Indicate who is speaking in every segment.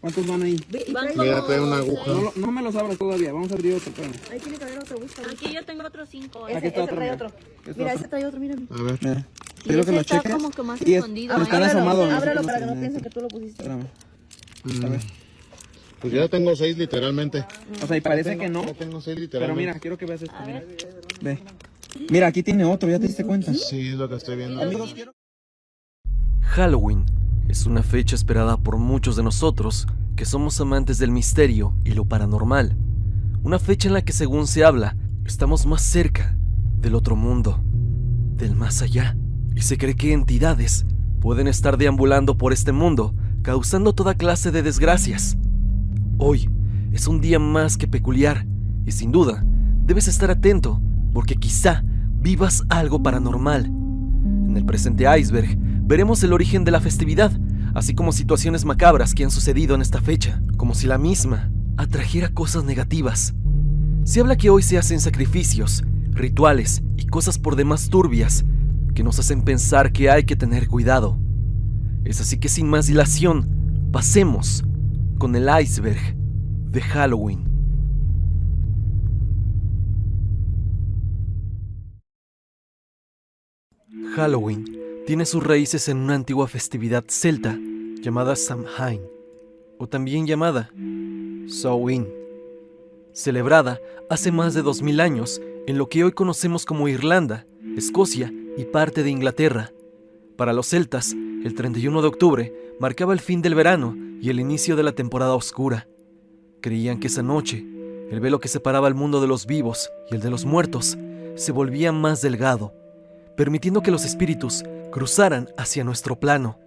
Speaker 1: ¿Cuántos van ahí?
Speaker 2: Mira, trae una aguja.
Speaker 1: No me los abras todavía, vamos a abrir otro.
Speaker 3: Ahí tiene que haber otro, busca.
Speaker 4: Aquí yo tengo otros 5.
Speaker 1: Aquí está otro.
Speaker 3: trae otro. Mira, ese trae otro, mira.
Speaker 2: A ver.
Speaker 1: Mira.
Speaker 4: Y
Speaker 1: Quiero que
Speaker 4: ese
Speaker 1: lo
Speaker 4: está
Speaker 1: cheques.
Speaker 4: como que más
Speaker 1: Y
Speaker 4: escondido.
Speaker 1: están
Speaker 4: Ábrelo,
Speaker 1: asomados.
Speaker 3: Ábrelo
Speaker 1: No
Speaker 3: para
Speaker 1: sé,
Speaker 3: que no
Speaker 1: no
Speaker 3: piensen
Speaker 1: sé.
Speaker 3: que tú lo pusiste.
Speaker 1: Espérame. A ver.
Speaker 2: Pues ya tengo 6 literalmente.
Speaker 1: O sea, y parece que no.
Speaker 2: Ya tengo 6
Speaker 1: Pero
Speaker 2: literalmente.
Speaker 1: mira, quiero que veas esto. Mira. Ve. Mira, aquí tiene otro, ¿ya te diste cuenta?
Speaker 2: Sí, es lo que estoy viendo.
Speaker 5: Halloween es una fecha esperada por muchos de nosotros que somos amantes del misterio y lo paranormal. Una fecha en la que, según se habla, estamos más cerca del otro mundo, del más allá. Y se cree que entidades pueden estar deambulando por este mundo, causando toda clase de desgracias. Hoy es un día más que peculiar y sin duda debes estar atento porque quizá vivas algo paranormal. En el presente iceberg veremos el origen de la festividad, así como situaciones macabras que han sucedido en esta fecha, como si la misma atrajera cosas negativas. Se habla que hoy se hacen sacrificios, rituales y cosas por demás turbias que nos hacen pensar que hay que tener cuidado. Es así que sin más dilación, pasemos con el iceberg de Halloween. Halloween tiene sus raíces en una antigua festividad celta llamada Samhain, o también llamada Samhain, celebrada hace más de 2000 años en lo que hoy conocemos como Irlanda, Escocia y parte de Inglaterra. Para los celtas, el 31 de octubre marcaba el fin del verano y el inicio de la temporada oscura. Creían que esa noche, el velo que separaba el mundo de los vivos y el de los muertos se volvía más delgado, permitiendo que los espíritus cruzaran hacia nuestro plano.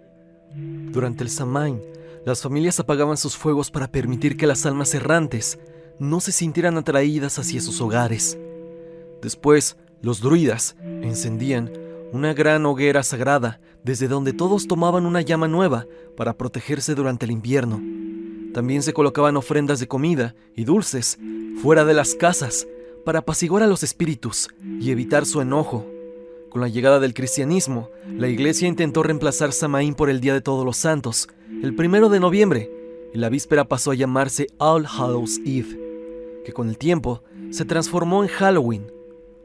Speaker 5: Durante el Samhain, las familias apagaban sus fuegos para permitir que las almas errantes no se sintieran atraídas hacia sus hogares. Después, los druidas encendían una gran hoguera sagrada desde donde todos tomaban una llama nueva para protegerse durante el invierno. También se colocaban ofrendas de comida y dulces fuera de las casas para apaciguar a los espíritus y evitar su enojo. Con la llegada del cristianismo, la iglesia intentó reemplazar Samhain por el Día de Todos los Santos, el 1 de noviembre, y la víspera pasó a llamarse All Hallows Eve, que con el tiempo se transformó en Halloween,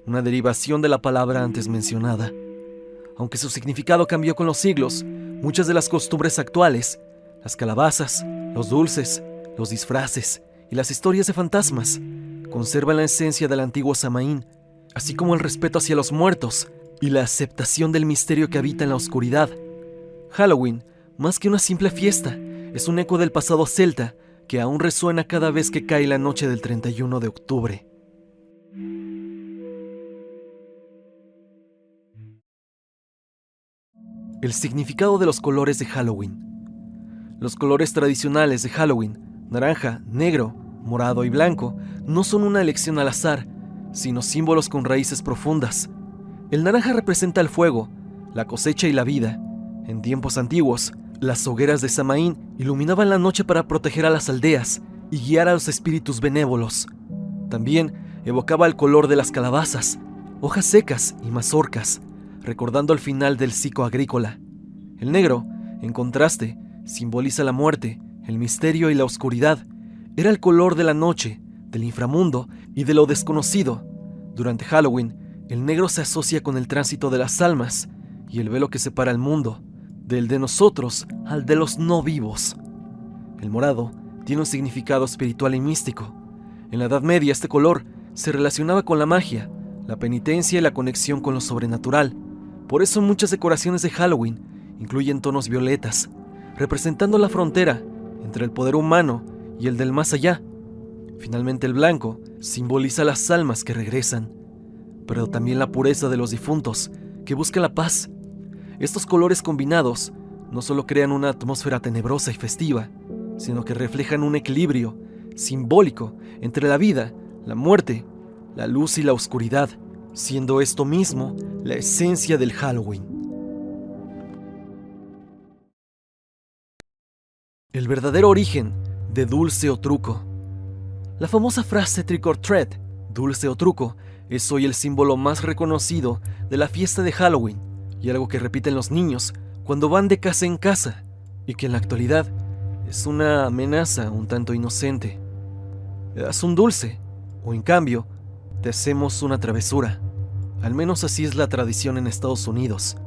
Speaker 5: una derivación de la palabra antes mencionada. Aunque su significado cambió con los siglos, muchas de las costumbres actuales, las calabazas, los dulces, los disfraces y las historias de fantasmas, conservan la esencia del antiguo Samhain, así como el respeto hacia los muertos y la aceptación del misterio que habita en la oscuridad. Halloween, más que una simple fiesta, es un eco del pasado celta que aún resuena cada vez que cae la noche del 31 de octubre. El significado de los colores de Halloween. Los colores tradicionales de Halloween, naranja, negro, morado y blanco, no son una elección al azar, sino símbolos con raíces profundas. El naranja representa el fuego, la cosecha y la vida. En tiempos antiguos, las hogueras de Samhain iluminaban la noche para proteger a las aldeas y guiar a los espíritus benévolos. También evocaba el color de las calabazas, hojas secas y mazorcas, recordando el final del ciclo agrícola. El negro, en contraste, simboliza la muerte, el misterio y la oscuridad. Era el color de la noche, del inframundo y de lo desconocido. Durante Halloween, el negro se asocia con el tránsito de las almas y el velo que separa el mundo, del de nosotros al de los no vivos. El morado tiene un significado espiritual y místico. En la Edad Media este color se relacionaba con la magia, la penitencia y la conexión con lo sobrenatural. Por eso muchas decoraciones de Halloween incluyen tonos violetas, representando la frontera entre el poder humano y el del más allá. Finalmente el blanco simboliza las almas que regresan, pero también la pureza de los difuntos, que buscan la paz. Estos colores combinados no solo crean una atmósfera tenebrosa y festiva, sino que reflejan un equilibrio simbólico entre la vida, la muerte, la luz y la oscuridad, siendo esto mismo la esencia del Halloween. El verdadero origen de dulce o truco. La famosa frase trick or treat, dulce o truco, es hoy el símbolo más reconocido de la fiesta de Halloween y algo que repiten los niños cuando van de casa en casa, y que en la actualidad es una amenaza un tanto inocente. Le das un dulce, o en cambio, te hacemos una travesura. Al menos así es la tradición en Estados Unidos.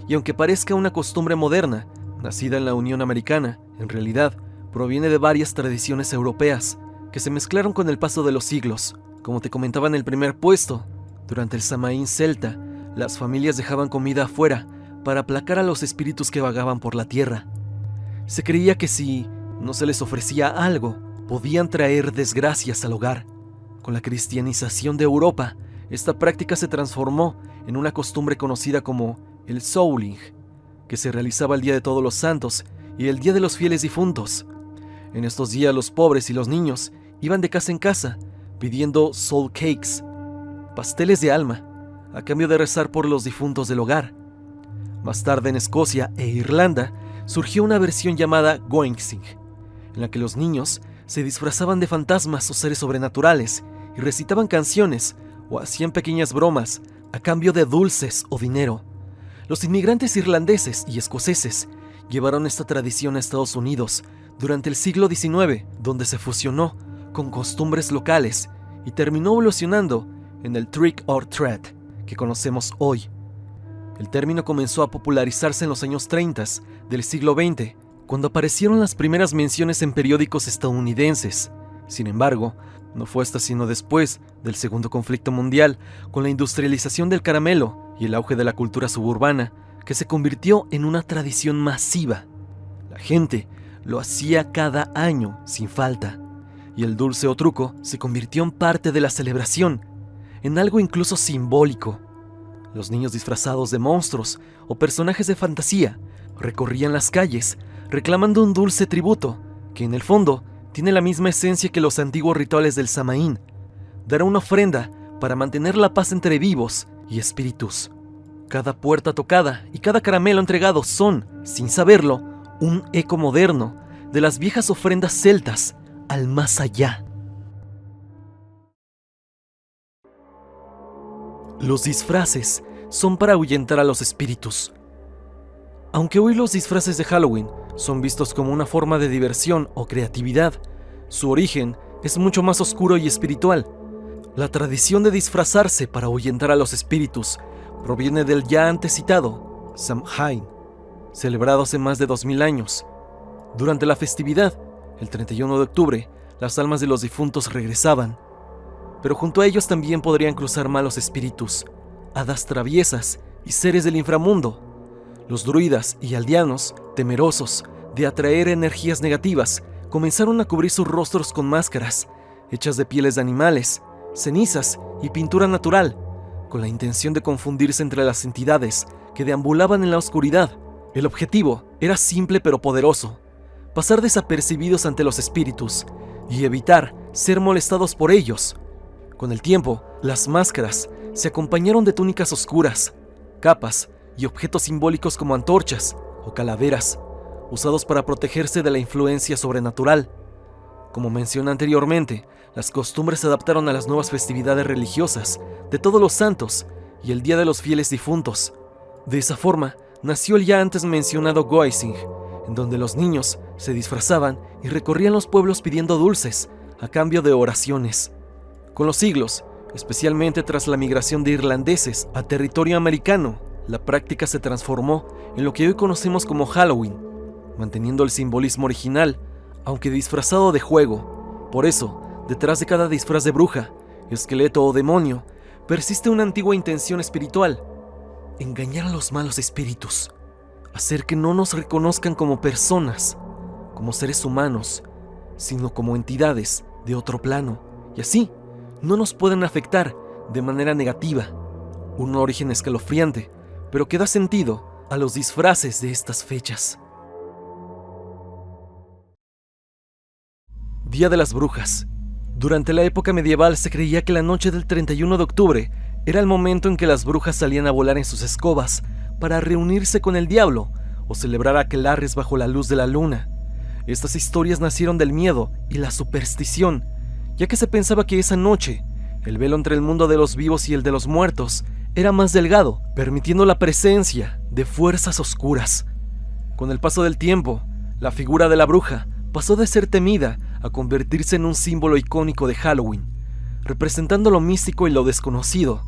Speaker 5: Y aunque parezca una costumbre moderna, nacida en la Unión Americana, en realidad proviene de varias tradiciones europeas que se mezclaron con el paso de los siglos. Como te comentaba en el primer puesto, durante el Samhain celta, las familias dejaban comida afuera para aplacar a los espíritus que vagaban por la tierra. Se creía que si no se les ofrecía algo, podían traer desgracias al hogar. Con la cristianización de Europa, esta práctica se transformó en una costumbre conocida como el Souling, que se realizaba el Día de Todos los Santos y el Día de los Fieles Difuntos. En estos días los pobres y los niños iban de casa en casa pidiendo soul cakes, pasteles de alma, a cambio de rezar por los difuntos del hogar. Más tarde en Escocia e Irlanda surgió una versión llamada Goingsing, en la que los niños se disfrazaban de fantasmas o seres sobrenaturales y recitaban canciones o hacían pequeñas bromas a cambio de dulces o dinero. Los inmigrantes irlandeses y escoceses llevaron esta tradición a Estados Unidos durante el siglo XIX, donde se fusionó con costumbres locales y terminó evolucionando en el trick or treat que conocemos hoy. El término comenzó a popularizarse en los años 30 del siglo XX, cuando aparecieron las primeras menciones en periódicos estadounidenses. Sin embargo, no fue hasta sino después del Segundo Conflicto Mundial, con la industrialización del caramelo y el auge de la cultura suburbana, que se convirtió en una tradición masiva. La gente lo hacía cada año sin falta, y el dulce o truco se convirtió en parte de la celebración, en algo incluso simbólico. Los niños disfrazados de monstruos o personajes de fantasía recorrían las calles reclamando un dulce tributo que en el fondo tiene la misma esencia que los antiguos rituales del Samhain: dar una ofrenda para mantener la paz entre vivos y espíritus. Cada puerta tocada y cada caramelo entregado son, sin saberlo, un eco moderno de las viejas ofrendas celtas al más allá. Los disfraces son para ahuyentar a los espíritus. Aunque hoy los disfraces de Halloween son vistos como una forma de diversión o creatividad, su origen es mucho más oscuro y espiritual. La tradición de disfrazarse para ahuyentar a los espíritus proviene del ya antes citado Samhain, celebrado hace más de 2000 años. Durante la festividad, el 31 de octubre, las almas de los difuntos regresaban, pero junto a ellos también podrían cruzar malos espíritus, hadas traviesas y seres del inframundo. Los druidas y aldeanos, temerosos de atraer energías negativas, comenzaron a cubrir sus rostros con máscaras hechas de pieles de animales, cenizas y pintura natural, con la intención de confundirse entre las entidades que deambulaban en la oscuridad. El objetivo era simple pero poderoso: pasar desapercibidos ante los espíritus y evitar ser molestados por ellos. Con el tiempo, las máscaras se acompañaron de túnicas oscuras, capas y objetos simbólicos como antorchas o calaveras, usados para protegerse de la influencia sobrenatural. Como mencioné anteriormente, las costumbres se adaptaron a las nuevas festividades religiosas de Todos los Santos y el Día de los Fieles Difuntos. De esa forma, nació el ya antes mencionado Goising, en donde los niños se disfrazaban y recorrían los pueblos pidiendo dulces a cambio de oraciones. Con los siglos, especialmente tras la migración de irlandeses a territorio americano, la práctica se transformó en lo que hoy conocemos como Halloween, manteniendo el simbolismo original, aunque disfrazado de juego. Por eso, detrás de cada disfraz de bruja, esqueleto o demonio, persiste una antigua intención espiritual: engañar a los malos espíritus, hacer que no nos reconozcan como personas, como seres humanos, sino como entidades de otro plano, y así no nos pueden afectar de manera negativa. Un origen escalofriante, pero que da sentido a los disfraces de estas fechas. Día de las Brujas. Durante la época medieval se creía que la noche del 31 de octubre era el momento en que las brujas salían a volar en sus escobas para reunirse con el diablo o celebrar aquelarres bajo la luz de la luna. Estas historias nacieron del miedo y la superstición, ya que se pensaba que esa noche el velo entre el mundo de los vivos y el de los muertos era más delgado, permitiendo la presencia de fuerzas oscuras. Con el paso del tiempo, la figura de la bruja pasó de ser temida a convertirse en un símbolo icónico de Halloween, representando lo místico y lo desconocido.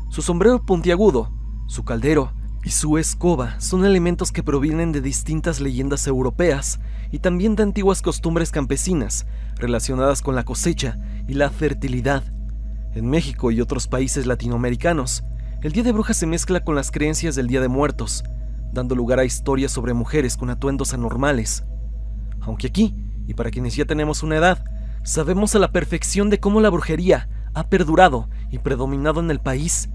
Speaker 5: Su sombrero puntiagudo, su caldero y su escoba son elementos que provienen de distintas leyendas europeas y también de antiguas costumbres campesinas relacionadas con la cosecha y la fertilidad. En México y otros países latinoamericanos, el Día de Brujas se mezcla con las creencias del Día de Muertos, dando lugar a historias sobre mujeres con atuendos anormales. Aunque aquí, y para quienes ya tenemos una edad, sabemos a la perfección de cómo la brujería ha perdurado y predominado en el país.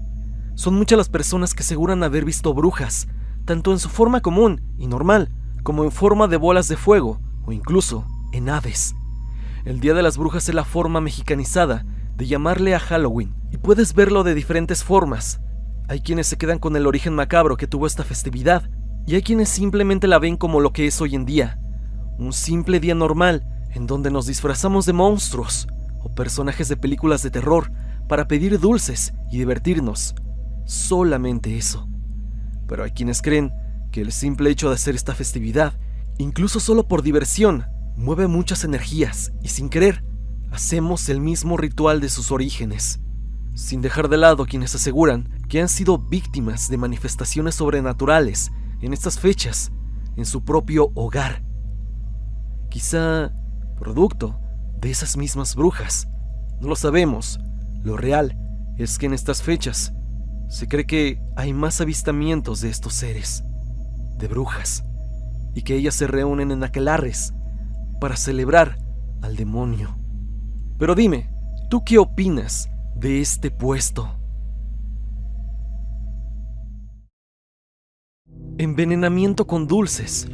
Speaker 5: Son muchas las personas que aseguran haber visto brujas, tanto en su forma común y normal, como en forma de bolas de fuego, o incluso en aves. El Día de las Brujas es la forma mexicanizada de llamarle a Halloween, y puedes verlo de diferentes formas. Hay quienes se quedan con el origen macabro que tuvo esta festividad, y hay quienes simplemente la ven como lo que es hoy en día, un simple día normal en donde nos disfrazamos de monstruos o personajes de películas de terror para pedir dulces y divertirnos. Solamente eso. Pero hay quienes creen que el simple hecho de hacer esta festividad, incluso solo por diversión, mueve muchas energías y sin querer, hacemos el mismo ritual de sus orígenes, sin dejar de lado quienes aseguran que han sido víctimas de manifestaciones sobrenaturales en estas fechas, en su propio hogar. Quizá producto de esas mismas brujas. No lo sabemos. Lo real es que en estas fechas se cree que hay más avistamientos de estos seres, de brujas, y que ellas se reúnen en aquelarres para celebrar al demonio. Pero dime, ¿tú qué opinas de este puesto? Envenenamiento con dulces.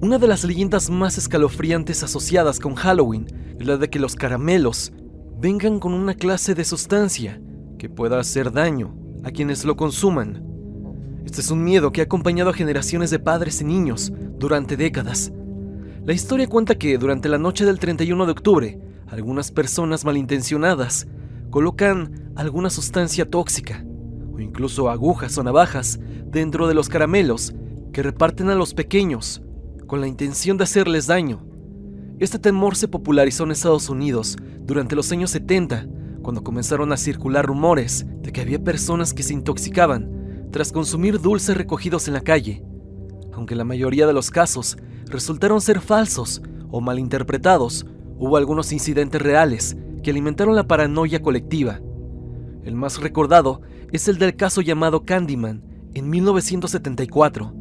Speaker 5: Una de las leyendas más escalofriantes asociadas con Halloween es la de que los caramelos vengan con una clase de sustancia que pueda hacer daño a quienes lo consuman. Este es un miedo que ha acompañado a generaciones de padres y niños durante décadas. La historia cuenta que durante la noche del 31 de octubre, algunas personas malintencionadas colocan alguna sustancia tóxica o incluso agujas o navajas dentro de los caramelos que reparten a los pequeños con la intención de hacerles daño. Este temor se popularizó en Estados Unidos durante los años 70, cuando comenzaron a circular rumores de que había personas que se intoxicaban tras consumir dulces recogidos en la calle. Aunque la mayoría de los casos resultaron ser falsos o malinterpretados, hubo algunos incidentes reales que alimentaron la paranoia colectiva. El más recordado es el del caso llamado Candyman en 1974,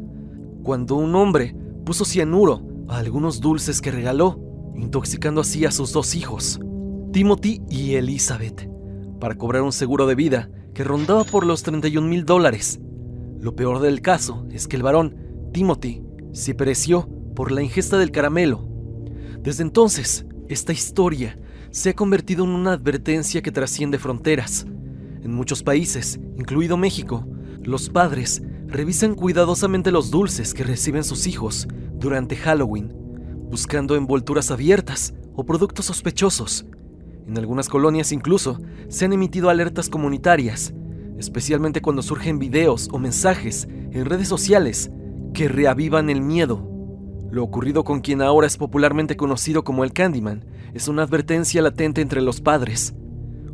Speaker 5: cuando un hombre puso cianuro a algunos dulces que regaló, intoxicando así a sus dos hijos, Timothy y Elizabeth, para cobrar un seguro de vida que rondaba por los $31,000. Lo peor del caso es que el varón, Timothy, se pereció por la ingesta del caramelo. Desde entonces, esta historia se ha convertido en una advertencia que trasciende fronteras. En muchos países, incluido México, los padres revisan cuidadosamente los dulces que reciben sus hijos durante Halloween, buscando envolturas abiertas o productos sospechosos. En algunas colonias incluso se han emitido alertas comunitarias, especialmente cuando surgen videos o mensajes en redes sociales que reavivan el miedo. Lo ocurrido con quien ahora es popularmente conocido como el Candyman es una advertencia latente entre los padres,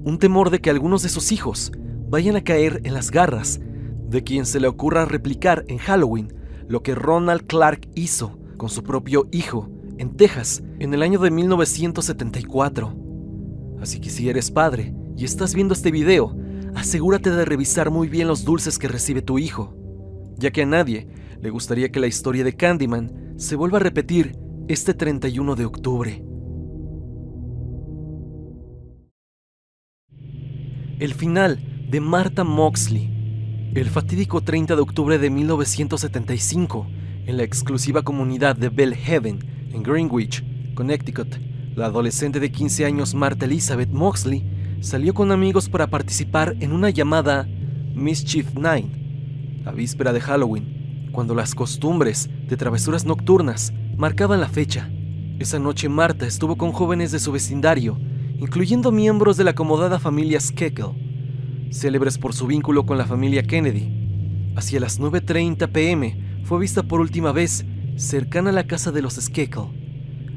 Speaker 5: un temor de que algunos de sus hijos vayan a caer en las garras de quien se le ocurra replicar en Halloween lo que Ronald Clark hizo con su propio hijo en Texas en el año de 1974. Así que si eres padre y estás viendo este video, asegúrate de revisar muy bien los dulces que recibe tu hijo, ya que a nadie le gustaría que la historia de Candyman se vuelva a repetir este 31 de octubre. El final de Martha Moxley. El fatídico 30 de octubre de 1975, en la exclusiva comunidad de Belle Haven, en Greenwich, Connecticut, la adolescente de 15 años Martha Elizabeth Moxley salió con amigos para participar en una llamada Mischief Night, la víspera de Halloween, cuando las costumbres de travesuras nocturnas marcaban la fecha. Esa noche Martha estuvo con jóvenes de su vecindario, incluyendo miembros de la acomodada familia Skekel, célebres por su vínculo con la familia Kennedy. Hacia las 9:30 p.m. fue vista por última vez cercana a la casa de los Skekel.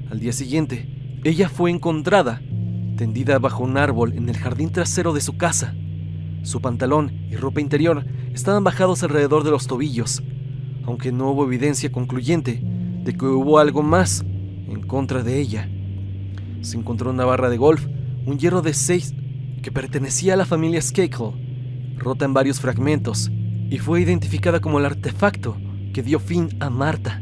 Speaker 5: Al día siguiente, ella fue encontrada tendida bajo un árbol en el jardín trasero de su casa. Su pantalón y ropa interior estaban bajados alrededor de los tobillos, aunque no hubo evidencia concluyente de que hubo algo más en contra de ella. Se encontró una barra de golf, un hierro de 6 que pertenecía a la familia Skakel, rota en varios fragmentos, y fue identificada como el artefacto que dio fin a Marta.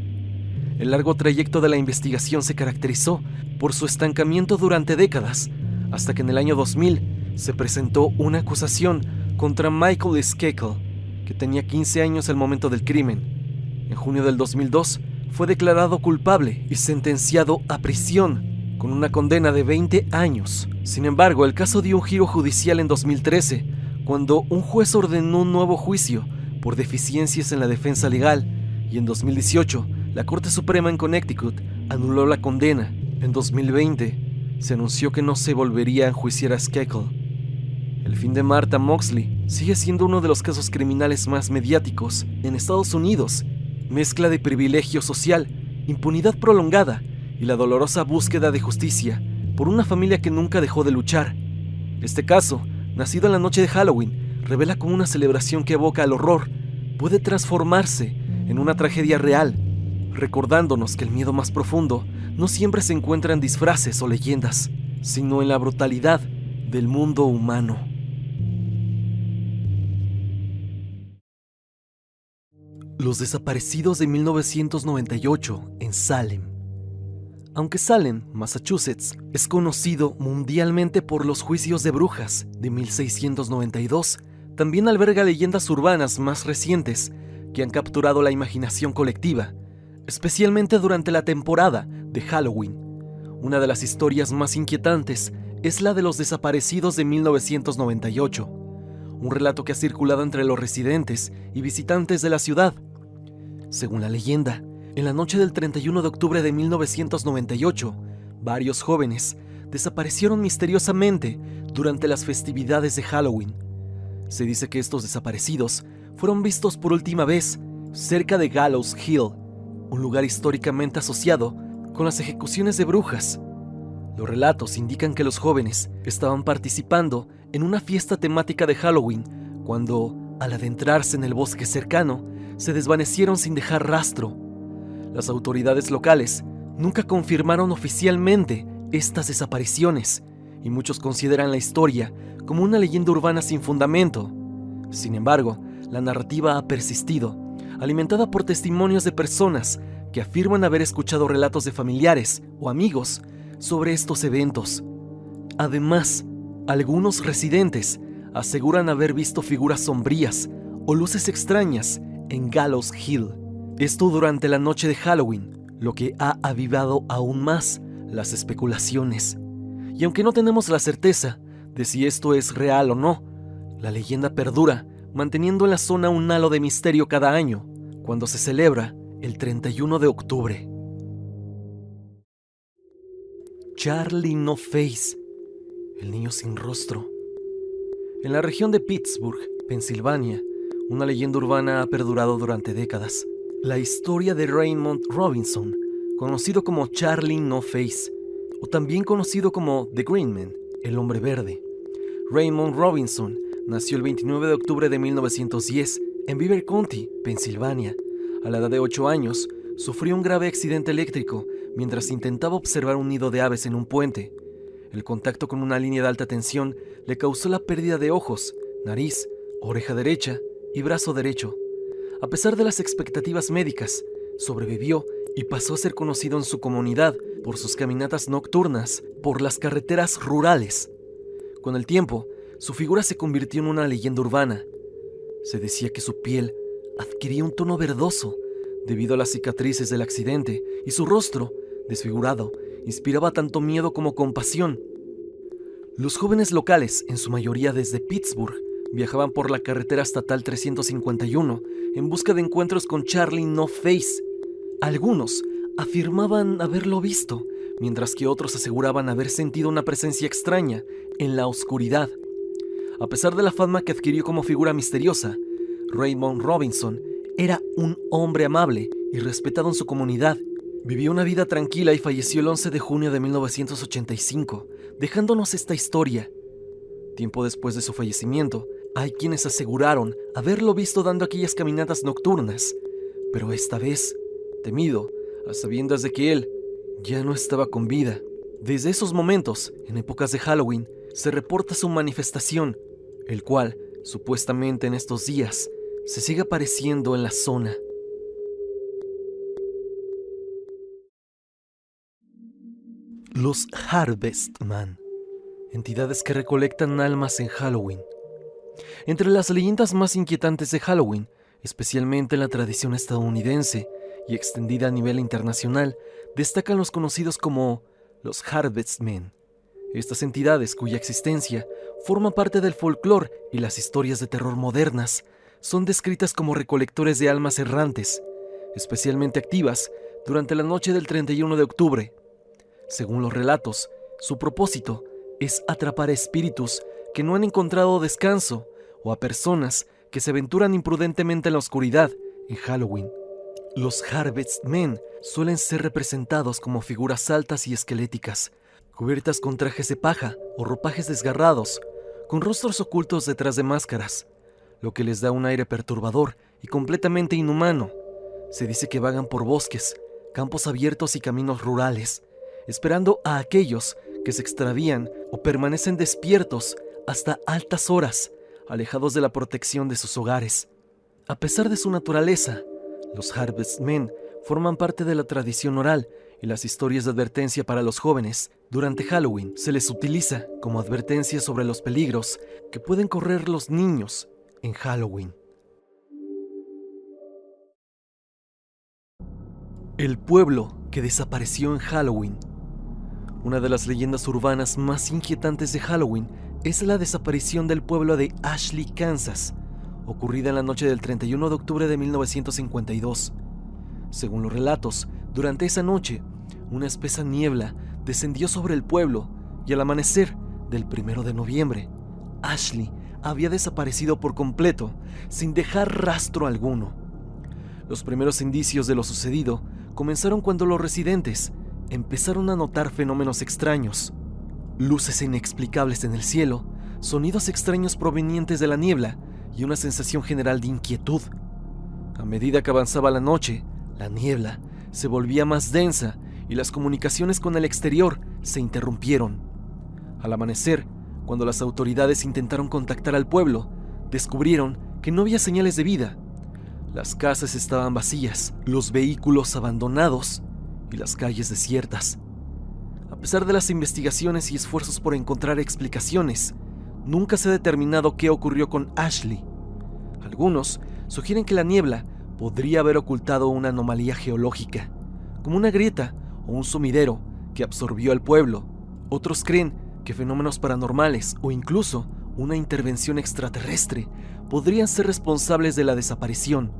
Speaker 5: El largo trayecto de la investigación se caracterizó por su estancamiento durante décadas, hasta que en el año 2000 se presentó una acusación contra Michael Skakel, que tenía 15 años al momento del crimen. En junio del 2002 fue declarado culpable y sentenciado a prisión, con una condena de 20 años. Sin embargo, el caso dio un giro judicial en 2013, cuando un juez ordenó un nuevo juicio por deficiencias en la defensa legal, y en 2018, la Corte Suprema en Connecticut anuló la condena. En 2020, se anunció que no se volvería a enjuiciar a Skakel. El fin de Martha Moxley sigue siendo uno de los casos criminales más mediáticos en Estados Unidos. Mezcla de privilegio social, impunidad prolongada y la dolorosa búsqueda de justicia por una familia que nunca dejó de luchar. Este caso, nacido en la noche de Halloween, revela cómo una celebración que evoca al horror puede transformarse en una tragedia real, recordándonos que el miedo más profundo no siempre se encuentra en disfraces o leyendas, sino en la brutalidad del mundo humano. Los desaparecidos de 1998 en Salem. Aunque Salem, Massachusetts, es conocido mundialmente por los juicios de brujas de 1692, también alberga leyendas urbanas más recientes que han capturado la imaginación colectiva, especialmente durante la temporada de Halloween. Una de las historias más inquietantes es la de los desaparecidos de 1998, un relato que ha circulado entre los residentes y visitantes de la ciudad. Según la leyenda, en la noche del 31 de octubre de 1998, varios jóvenes desaparecieron misteriosamente durante las festividades de Halloween. Se dice que estos desaparecidos fueron vistos por última vez cerca de Gallows Hill, un lugar históricamente asociado con las ejecuciones de brujas. Los relatos indican que los jóvenes estaban participando en una fiesta temática de Halloween cuando, al adentrarse en el bosque cercano, se desvanecieron sin dejar rastro. Las autoridades locales nunca confirmaron oficialmente estas desapariciones, y muchos consideran la historia como una leyenda urbana sin fundamento. Sin embargo, la narrativa ha persistido, alimentada por testimonios de personas que afirman haber escuchado relatos de familiares o amigos sobre estos eventos. Además, algunos residentes aseguran haber visto figuras sombrías o luces extrañas en Gallows Hill. Esto durante la noche de Halloween, lo que ha avivado aún más las especulaciones. Y aunque no tenemos la certeza de si esto es real o no, la leyenda perdura, manteniendo en la zona un halo de misterio cada año, cuando se celebra el 31 de octubre. Charlie No Face, el niño sin rostro. En la región de Pittsburgh, Pensilvania, una leyenda urbana ha perdurado durante décadas. La historia de Raymond Robinson, conocido como Charlie No Face, o también conocido como The Green Man, el hombre verde. Raymond Robinson nació el 29 de octubre de 1910 en Beaver County, Pensilvania. A la edad de 8 años, sufrió un grave accidente eléctrico mientras intentaba observar un nido de aves en un puente. El contacto con una línea de alta tensión le causó la pérdida de ojos, nariz, oreja derecha y brazo derecho. A pesar de las expectativas médicas, sobrevivió y pasó a ser conocido en su comunidad por sus caminatas nocturnas por las carreteras rurales. Con el tiempo, su figura se convirtió en una leyenda urbana. Se decía que su piel adquiría un tono verdoso debido a las cicatrices del accidente, y su rostro, desfigurado, inspiraba tanto miedo como compasión. Los jóvenes locales, en su mayoría desde Pittsburgh, viajaban por la carretera estatal 351 en busca de encuentros con Charlie No Face. Algunos afirmaban haberlo visto, mientras que otros aseguraban haber sentido una presencia extraña en la oscuridad. A pesar de la fama que adquirió como figura misteriosa, Raymond Robinson era un hombre amable y respetado en su comunidad, Vivió una vida tranquila y falleció el 11 de junio de 1985, dejándonos esta historia. Tiempo después de su fallecimiento, hay quienes aseguraron haberlo visto dando aquellas caminatas nocturnas, pero esta vez, temido, a sabiendas de que él ya no estaba con vida. Desde esos momentos, en épocas de Halloween, se reporta su manifestación, el cual, supuestamente en estos días, se sigue apareciendo en la zona. Los Harvestman, entidades que recolectan almas en Halloween. Entre las leyendas más inquietantes de Halloween, especialmente en la tradición estadounidense y extendida a nivel internacional, destacan los conocidos como los Harvestmen. Estas entidades, cuya existencia forma parte del folclore y las historias de terror modernas, son descritas como recolectores de almas errantes, especialmente activas durante la noche del 31 de octubre. Según los relatos, su propósito es atrapar a espíritus que no han encontrado descanso o a personas que se aventuran imprudentemente en la oscuridad en Halloween. Los Harvestmen suelen ser representados como figuras altas y esqueléticas, cubiertas con trajes de paja o ropajes desgarrados, con rostros ocultos detrás de máscaras, lo que les da un aire perturbador y completamente inhumano. Se dice que vagan por bosques, campos abiertos y caminos rurales, esperando a aquellos que se extravían o permanecen despiertos hasta altas horas, alejados de la protección de sus hogares. A pesar de su naturaleza, los Harvestmen forman parte de la tradición oral y las historias de advertencia para los jóvenes. Durante Halloween se les utiliza como advertencia sobre los peligros que pueden correr los niños en Halloween. El pueblo que desapareció en Halloween. Una de las leyendas urbanas más inquietantes de Halloween es la desaparición del pueblo de Ashley, Kansas, ocurrida en la noche del 31 de octubre de 1952. Según los relatos, durante esa noche, una espesa niebla descendió sobre el pueblo y al amanecer del 1 de noviembre, Ashley había desaparecido por completo, sin dejar rastro alguno. Los primeros indicios de lo sucedido comenzaron cuando los residentes empezaron a notar fenómenos extraños, luces inexplicables en el cielo, sonidos extraños provenientes de la niebla y una sensación general de inquietud. A medida que avanzaba la noche, la niebla se volvía más densa y las comunicaciones con el exterior se interrumpieron. Al amanecer, cuando las autoridades intentaron contactar al pueblo, descubrieron que no había señales de vida. Las casas estaban vacías, los vehículos abandonados y las calles desiertas. A pesar de las investigaciones y esfuerzos por encontrar explicaciones, nunca se ha determinado qué ocurrió con Ashley. Algunos sugieren que la niebla podría haber ocultado una anomalía geológica, como una grieta o un sumidero que absorbió al pueblo. Otros creen que fenómenos paranormales o incluso una intervención extraterrestre podrían ser responsables de la desaparición.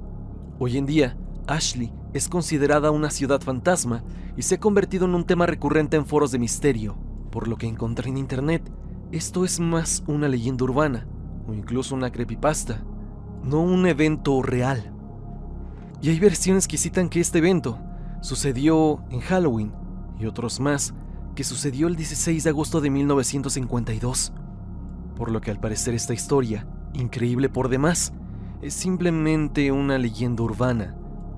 Speaker 5: Hoy en día, Ashley es considerada una ciudad fantasma y se ha convertido en un tema recurrente en foros de misterio. Por lo que encontré en internet, esto es más una leyenda urbana o incluso una creepypasta, no un evento real. Y hay versiones que citan que este evento sucedió en Halloween y otros más que sucedió el 16 de agosto de 1952. Por lo que al parecer esta historia, increíble por demás, es simplemente una leyenda urbana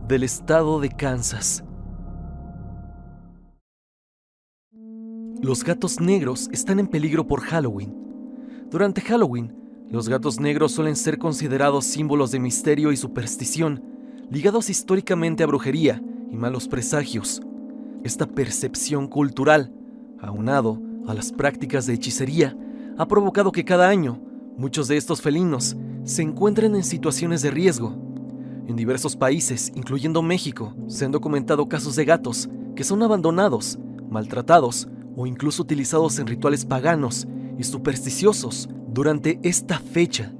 Speaker 5: del estado de Kansas. Los gatos negros están en peligro por Halloween. Durante Halloween, los gatos negros suelen ser considerados símbolos de misterio y superstición, ligados históricamente a brujería y malos presagios. Esta percepción cultural, aunado a las prácticas de hechicería, ha provocado que cada año muchos de estos felinos se encuentren en situaciones de riesgo. En diversos países, incluyendo México, se han documentado casos de gatos que son abandonados, maltratados o incluso utilizados en rituales paganos y supersticiosos durante esta fecha.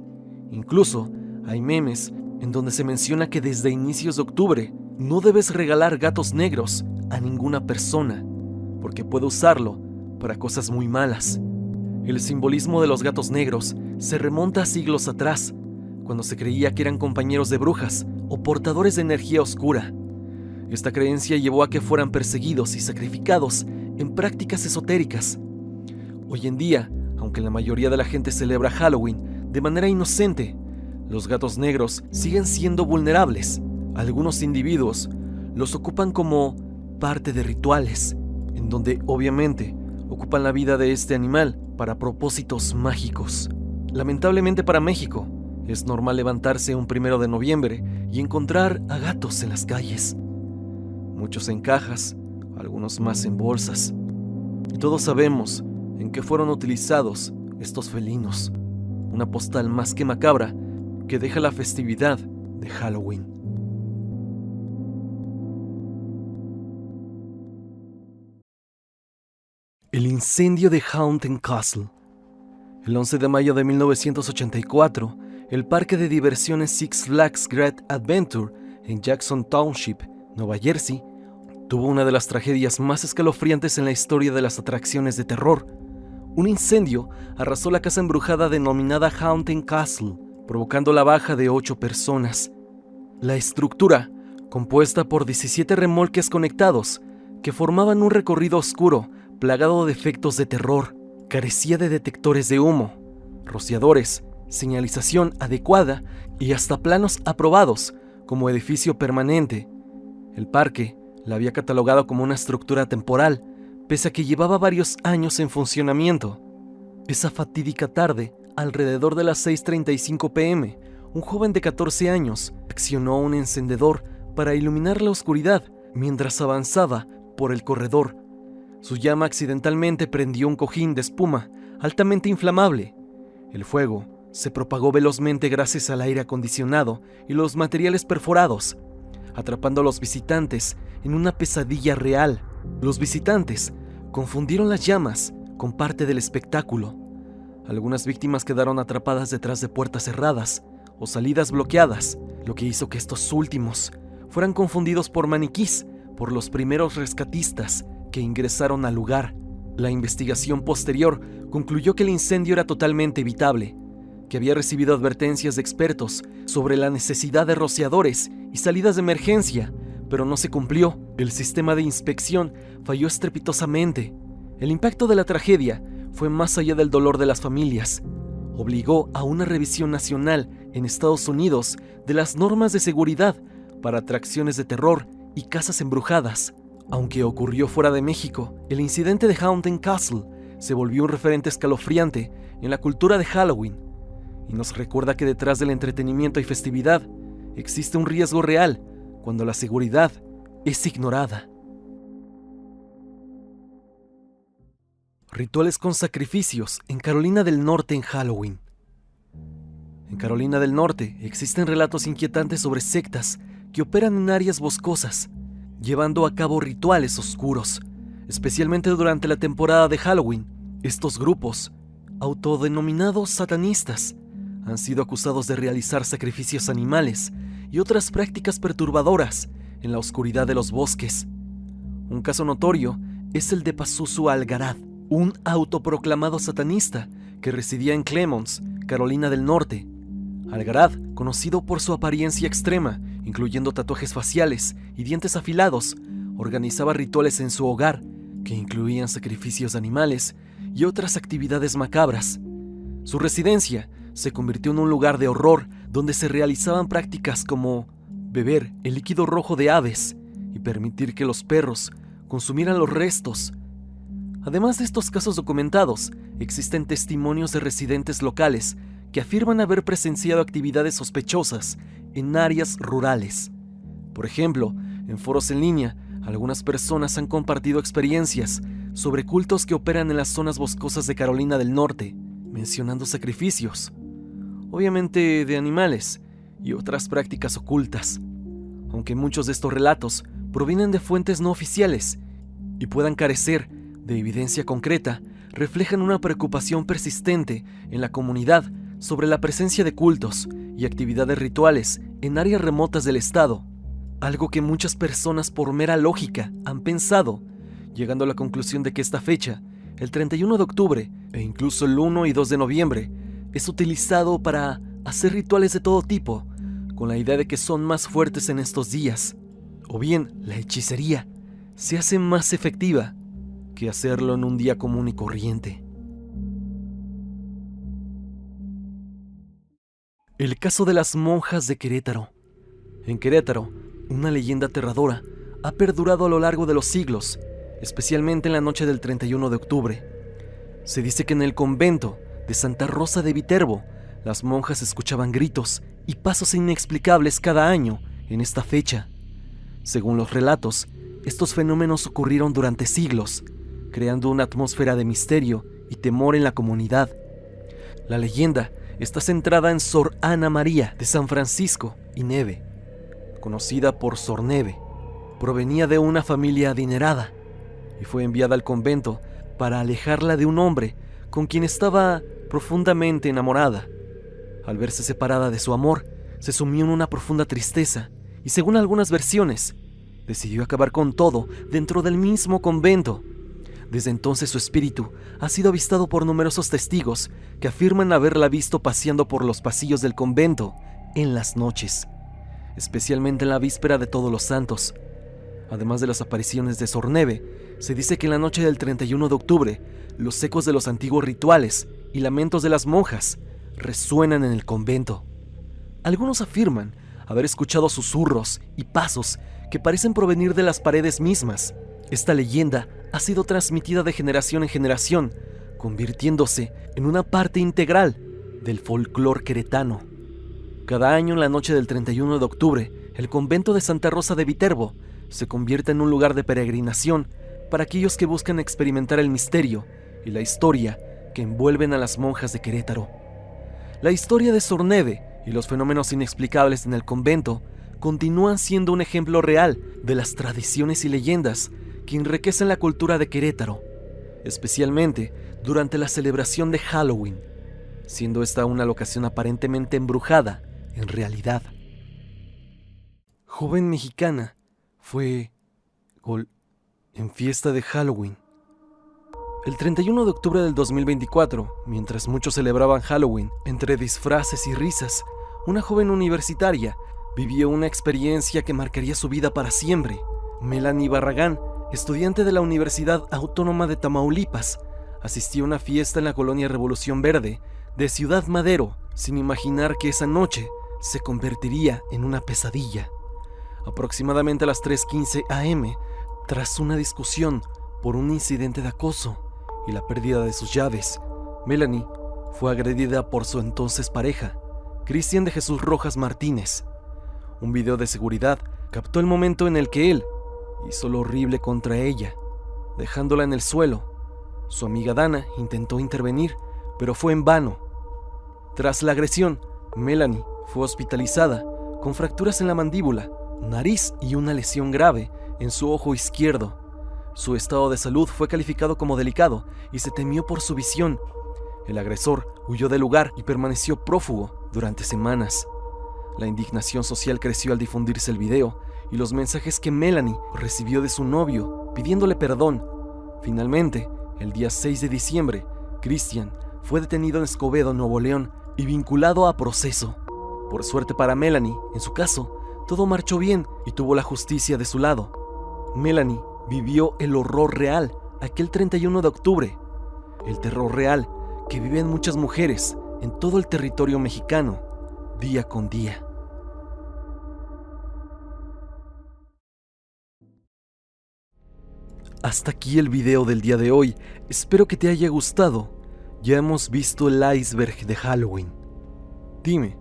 Speaker 5: Incluso hay memes en donde se menciona que desde inicios de octubre no debes regalar gatos negros a ninguna persona, porque puede usarlo para cosas muy malas. El simbolismo de los gatos negros se remonta a siglos atrás, cuando se creía que eran compañeros de brujas o portadores de energía oscura. Esta creencia llevó a que fueran perseguidos y sacrificados en prácticas esotéricas. Hoy en día, aunque la mayoría de la gente celebra Halloween de manera inocente, los gatos negros siguen siendo vulnerables. Algunos individuos los ocupan como parte de rituales, en donde obviamente ocupan la vida de este animal para propósitos mágicos. Lamentablemente para México, es normal levantarse un 1 de noviembre y encontrar a gatos en las calles. Muchos en cajas, algunos más en bolsas. Y todos sabemos en qué fueron utilizados estos felinos. Una postal más que macabra que deja la festividad de Halloween. El incendio de Haunted Castle. El 11 de mayo de 1984, el parque de diversiones Six Flags Great Adventure en Jackson Township, Nueva Jersey, tuvo una de las tragedias más escalofriantes en la historia de las atracciones de terror. Un incendio arrasó la casa embrujada denominada Haunted Castle, provocando la baja de 8 personas. La estructura, compuesta por 17 remolques conectados, que formaban un recorrido oscuro, plagado de efectos de terror, carecía de detectores de humo, rociadores, señalización adecuada y hasta planos aprobados como edificio permanente. El parque la había catalogado como una estructura temporal, pese a que llevaba varios años en funcionamiento. Esa fatídica tarde, alrededor de las 6:35 p.m., un joven de 14 años accionó un encendedor para iluminar la oscuridad mientras avanzaba por el corredor. Su llama accidentalmente prendió un cojín de espuma altamente inflamable. El fuego se propagó velozmente gracias al aire acondicionado y los materiales perforados, atrapando a los visitantes en una pesadilla real. Los visitantes confundieron las llamas con parte del espectáculo. Algunas víctimas quedaron atrapadas detrás de puertas cerradas o salidas bloqueadas, lo que hizo que estos últimos fueran confundidos por maniquís por los primeros rescatistas que ingresaron al lugar. La investigación posterior concluyó que el incendio era totalmente evitable, que había recibido advertencias de expertos sobre la necesidad de rociadores y salidas de emergencia, pero no se cumplió. El sistema de inspección falló estrepitosamente. El impacto de la tragedia fue más allá del dolor de las familias. Obligó a una revisión nacional en Estados Unidos de las normas de seguridad para atracciones de terror y casas embrujadas. Aunque ocurrió fuera de México, el incidente de Haunted Castle se volvió un referente escalofriante en la cultura de Halloween y nos recuerda que detrás del entretenimiento y festividad existe un riesgo real cuando la seguridad es ignorada. Rituales con sacrificios en Carolina del Norte en Halloween. En Carolina del Norte existen relatos inquietantes sobre sectas que operan en áreas boscosas, llevando a cabo rituales oscuros, especialmente durante la temporada de Halloween. Estos grupos, autodenominados satanistas, han sido acusados de realizar sacrificios animales y otras prácticas perturbadoras en la oscuridad de los bosques. Un caso notorio es el de Pazuzu Algarad, un autoproclamado satanista que residía en Clemons, Carolina del Norte. Algarad, conocido por su apariencia extrema, incluyendo tatuajes faciales y dientes afilados, organizaba rituales en su hogar que incluían sacrificios de animales y otras actividades macabras. Su residencia se convirtió en un lugar de horror donde se realizaban prácticas como beber el líquido rojo de aves y permitir que los perros consumieran los restos. Además de estos casos documentados, existen testimonios de residentes locales que afirman haber presenciado actividades sospechosas en áreas rurales. Por ejemplo, en foros en línea, algunas personas han compartido experiencias sobre cultos que operan en las zonas boscosas de Carolina del Norte, mencionando sacrificios, obviamente de animales, y otras prácticas ocultas. Aunque muchos de estos relatos provienen de fuentes no oficiales y puedan carecer de evidencia concreta, reflejan una preocupación persistente en la comunidad sobre la presencia de cultos y actividades rituales en áreas remotas del estado, algo que muchas personas por mera lógica han pensado, llegando a la conclusión de que esta fecha, el 31 de octubre e incluso el 1 y 2 de noviembre, es utilizado para hacer rituales de todo tipo, con la idea de que son más fuertes en estos días. O bien, la hechicería se hace más efectiva que hacerlo en un día común y corriente. El caso de las monjas de Querétaro. En Querétaro, una leyenda aterradora ha perdurado a lo largo de los siglos, especialmente en la noche del 31 de octubre. Se dice que en el convento de Santa Rosa de Viterbo, las monjas escuchaban gritos y pasos inexplicables cada año en esta fecha. Según los relatos, estos fenómenos ocurrieron durante siglos, creando una atmósfera de misterio y temor en la comunidad. La leyenda está centrada en Sor Ana María de San Francisco y Neve, conocida por Sor Neve. Provenía de una familia adinerada y fue enviada al convento para alejarla de un hombre con quien estaba profundamente enamorada. Al verse separada de su amor, se sumió en una profunda tristeza y, según algunas versiones, decidió acabar con todo dentro del mismo convento. Desde entonces su espíritu ha sido avistado por numerosos testigos que afirman haberla visto paseando por los pasillos del convento en las noches, especialmente en la víspera de Todos los Santos. Además de las apariciones de Sor Neve, se dice que en la noche del 31 de octubre, los ecos de los antiguos rituales y lamentos de las monjas resuenan en el convento. Algunos afirman haber escuchado susurros y pasos que parecen provenir de las paredes mismas. Esta leyenda ha sido transmitida de generación en generación, convirtiéndose en una parte integral del folclore queretano. Cada año, en la noche del 31 de octubre, el convento de Santa Rosa de Viterbo se convierte en un lugar de peregrinación para aquellos que buscan experimentar el misterio y la historia que envuelven a las monjas de Querétaro. La historia de Sor Neve y los fenómenos inexplicables en el convento continúan siendo un ejemplo real de las tradiciones y leyendas que enriquecen la cultura de Querétaro, especialmente durante la celebración de Halloween, siendo esta una locación aparentemente embrujada en realidad. Joven mexicana fue en fiesta de Halloween. El 31 de octubre del 2024, mientras muchos celebraban Halloween entre disfraces y risas, una joven universitaria vivió una experiencia que marcaría su vida para siempre. Melanie Barragán, estudiante de la Universidad Autónoma de Tamaulipas, asistió a una fiesta en la colonia Revolución Verde de Ciudad Madero, sin imaginar que esa noche se convertiría en una pesadilla. Aproximadamente a las 3:15 am, tras una discusión por un incidente de acoso y la pérdida de sus llaves, Melanie fue agredida por su entonces pareja, Cristian de Jesús Rojas Martínez. Un video de seguridad captó el momento en el que él hizo lo horrible contra ella, dejándola en el suelo. Su amiga Dana intentó intervenir, pero fue en vano. Tras la agresión, Melanie fue hospitalizada con fracturas en la mandíbula, nariz y una lesión grave en su ojo izquierdo. Su estado de salud fue calificado como delicado y se temió por su visión. El agresor huyó del lugar y permaneció prófugo durante semanas. La indignación social creció al difundirse el video y los mensajes que Melanie recibió de su novio pidiéndole perdón. Finalmente, el día 6 de diciembre, Cristian fue detenido en Escobedo, Nuevo León, y vinculado a proceso. Por suerte para Melanie, en su caso, todo marchó bien y tuvo la justicia de su lado. Melanie vivió el horror real aquel 31 de octubre, el terror real que viven muchas mujeres en todo el territorio mexicano, día con día. Hasta aquí el video del día de hoy. Espero que te haya gustado. Ya hemos visto el iceberg de Halloween. Dime,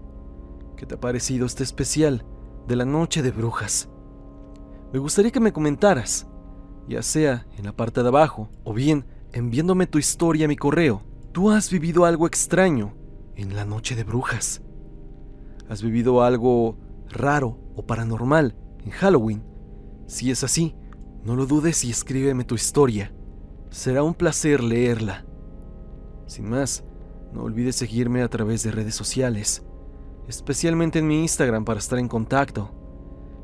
Speaker 5: ¿qué te ha parecido este especial de la Noche de Brujas? Me gustaría que me comentaras, ya sea en la parte de abajo o bien enviándome tu historia a mi correo. ¿Tú has vivido algo extraño en la Noche de Brujas? ¿Has vivido algo raro o paranormal en Halloween? Si es así, no lo dudes y escríbeme tu historia. Será un placer leerla. Sin más, no olvides seguirme a través de redes sociales, especialmente en mi Instagram para estar en contacto.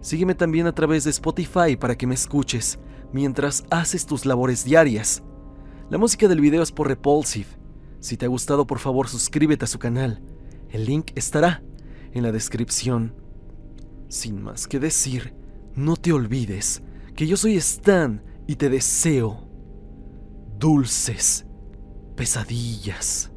Speaker 5: Sígueme también a través de Spotify para que me escuches mientras haces tus labores diarias. La música del video es por Repulsive. Si te ha gustado, por favor suscríbete a su canal. El link estará en la descripción. Sin más que decir, no te olvides que yo soy Stan y te deseo dulces pesadillas.